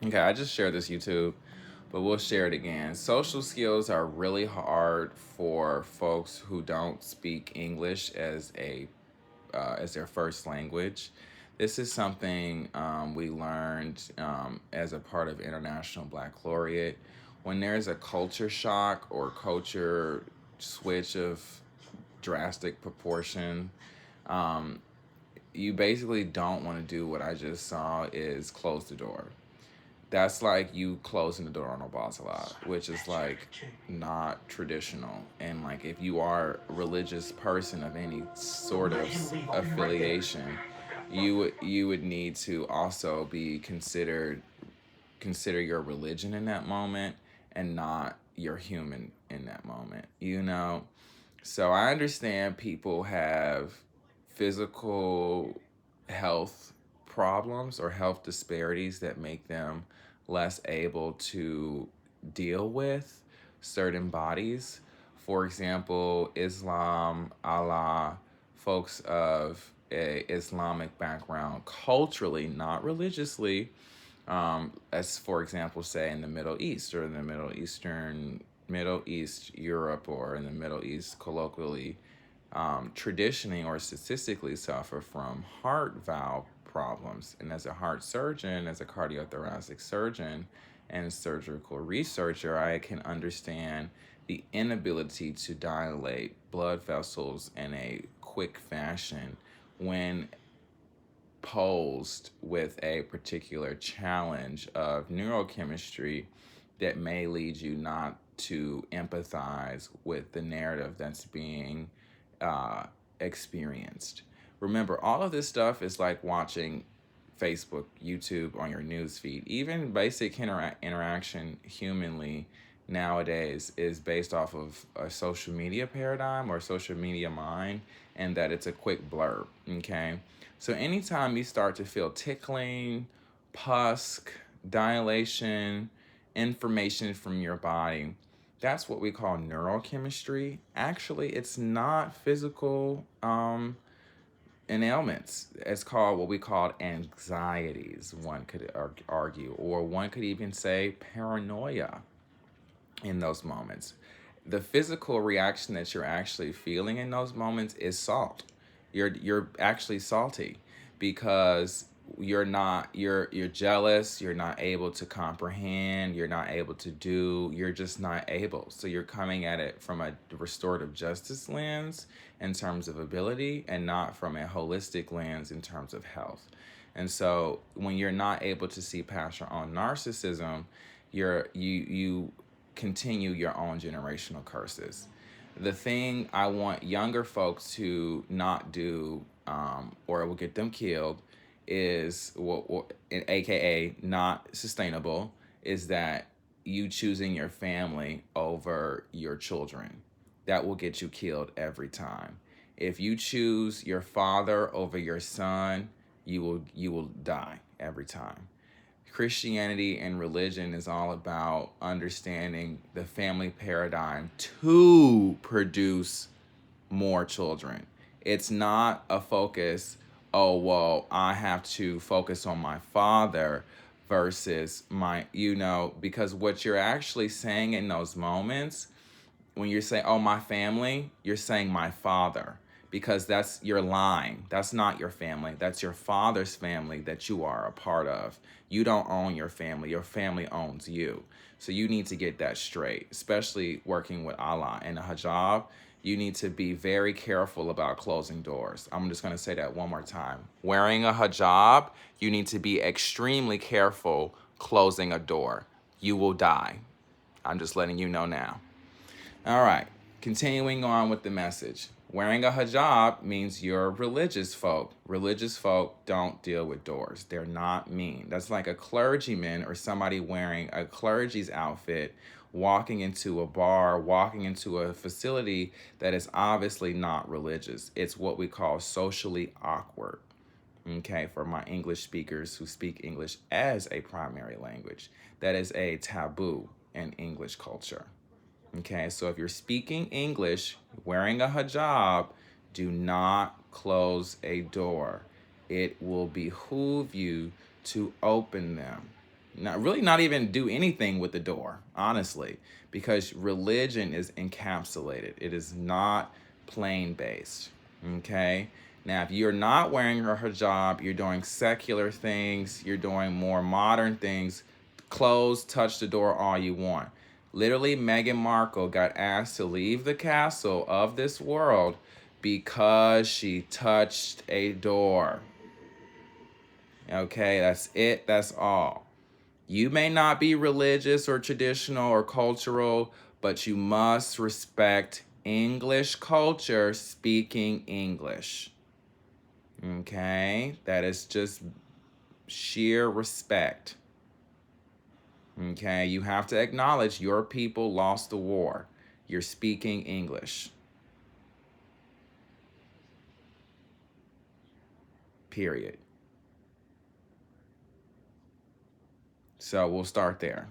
Okay, I just shared this YouTube, but we'll share it again. Social skills are really hard for folks who don't speak English as their first language. This is something we learned as a part of International Black Laureate. When there's a culture shock or culture switch of drastic proportion, um, you basically don't want to do what I just saw is close the door. That's like you closing the door on a boss a lot, which is like not traditional. And like if you are a religious person of any sort of affiliation, you would need to also be consider your religion in that moment and not your human in that moment. So I understand people have physical health problems or health disparities that make them less able to deal with certain bodies. For example, Islam, Allah, folks of a Islamic background, culturally, not religiously, as for example, say in the Middle East or in the Middle East, Europe, or in the Middle East, colloquially, traditionally or statistically suffer from heart valve problems. And as a heart surgeon, as a cardiothoracic surgeon, and surgical researcher, I can understand the inability to dilate blood vessels in a quick fashion when posed with a particular challenge of neurochemistry that may lead you not to empathize with the narrative that's being uh, experienced. Remember, all of this stuff is like watching Facebook, YouTube on your news feed. Even basic interaction humanly nowadays is based off of a social media paradigm or social media mind, and that it's a quick blurb. Okay. So anytime you start to feel tickling, pus, dilation, information from your body, that's what we call neurochemistry. Actually, it's not physical and ailments. It's called what we call anxieties, one could argue, or one could even say paranoia in those moments. The physical reaction that you're actually feeling in those moments is salt. You're actually salty because you're jealous, you're not able to comprehend, you're not able to do, you're just not able. So you're coming at it from a restorative justice lens in terms of ability and not from a holistic lens in terms of health. And so when you're not able to see past your own narcissism, you continue your own generational curses. The thing I want younger folks to not do, or it will get them killed, is aka not sustainable, is that you choosing your family over your children. That will get you killed every time. If you choose your father over your son, you will die every time. Christianity and religion is all about understanding the family paradigm to produce more children. It's not a focus, oh, well, I have to focus on my father versus because what you're actually saying in those moments when you're saying, oh, my family, you're saying my father, because that's your line. That's not your family. That's your father's family that you are a part of. You don't own your family owns you. So you need to get that straight, especially working with Allah and the hijab. You need to be very careful about closing doors. I'm just going to say that one more time. Wearing a hijab, you need to be extremely careful closing a door. You will die. I'm just letting you know now. All right, continuing on with the message. Wearing a hijab means you're religious folk. Religious folk don't deal with doors. They're not mean. That's like a clergyman or somebody wearing a clergy's outfit walking into a bar, walking into a facility that is obviously not religious. It's what we call socially awkward. Okay, for my English speakers who speak English as a primary language, that is a taboo in English culture. Okay, so if you're speaking English, wearing a hijab, do not close a door. It will behoove you to open them. not even do anything with the door, honestly, because religion is encapsulated. It is not plain based. Okay? Now, if you're not wearing her hijab, you're doing secular things, you're doing more modern things, close, touch the door all you want. Literally, Meghan Markle got asked to leave the castle of this world because she touched a door. Okay, that's it, that's all. You may not be religious or traditional or cultural, but you must respect English culture speaking English. Okay, that is just sheer respect. Okay, you have to acknowledge your people lost the war. You're speaking English. Period. So we'll start there.